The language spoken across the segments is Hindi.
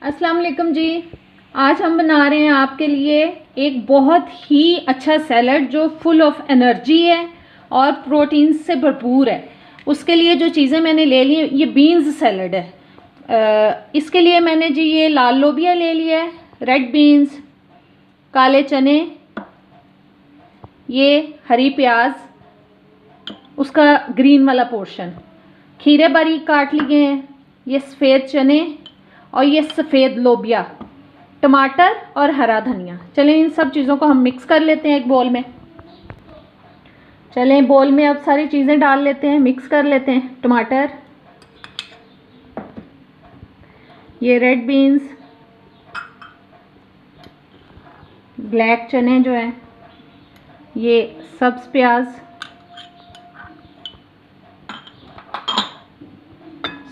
अस्सलाम वालेकुम जी। आज हम बना रहे हैं आपके लिए एक बहुत ही अच्छा सैलड जो फुल ऑफ एनर्जी है और प्रोटीन से भरपूर है। उसके लिए जो चीज़ें मैंने ले ली, ये बीन्स सैलड है। इसके लिए मैंने जी ये लाल लोबिया ले लिया है, रेड बीन्स, काले चने, ये हरी प्याज, उसका ग्रीन वाला पोर्शन, खीरे बारीक काट लिए हैं, ये सफ़ेद चने और ये सफ़ेद लोबिया, टमाटर और हरा धनिया। चलें इन सब चीज़ों को हम मिक्स कर लेते हैं एक बोल में। चलें बोल में अब सारी चीज़ें डाल लेते हैं, मिक्स कर लेते हैं। टमाटर, ये रेड बीन्स, ब्लैक चने जो हैं, ये सब्ज़ प्याज,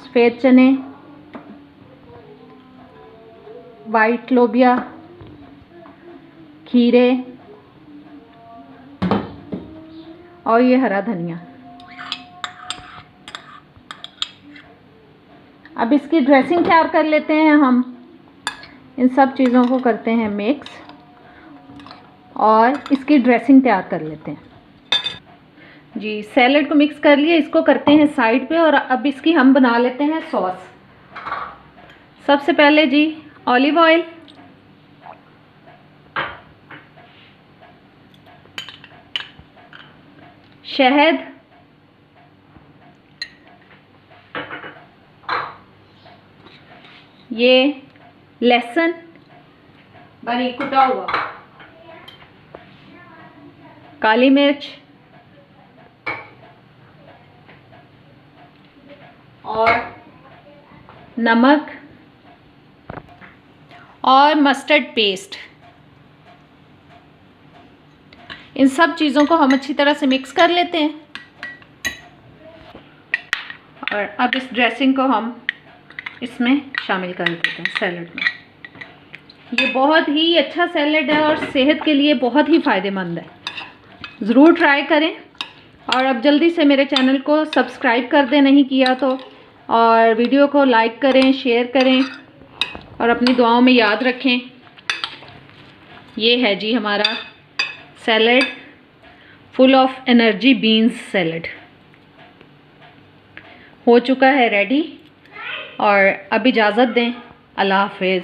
सफ़ेद चने, वाइट लोबिया, खीरे और ये हरा धनिया। अब इसकी ड्रेसिंग तैयार कर लेते हैं हम। इन सब चीज़ों को करते हैं मिक्स और इसकी ड्रेसिंग तैयार कर लेते हैं जी। सैलेड को मिक्स कर लिए, इसको करते हैं साइड पे और अब इसकी हम बना लेते हैं सॉस। सबसे पहले जी ऑलिव ऑयल, शहद, ये लहसुन बारीक कुटा हुआ, काली मिर्च और नमक और मस्टर्ड पेस्ट। इन सब चीज़ों को हम अच्छी तरह से मिक्स कर लेते हैं और अब इस ड्रेसिंग को हम इसमें शामिल कर देते हैं सैलड में। ये बहुत ही अच्छा सैलड है और सेहत के लिए बहुत ही फ़ायदेमंद है। ज़रूर ट्राई करें और अब जल्दी से मेरे चैनल को सब्सक्राइब कर दें नहीं किया तो, और वीडियो को लाइक करें, शेयर करें और अपनी दुआओं में याद रखें। ये है जी हमारा salad, full of energy beans salad हो चुका है रेडी। और अब इजाज़त दें, अल्लाह हाफिज़।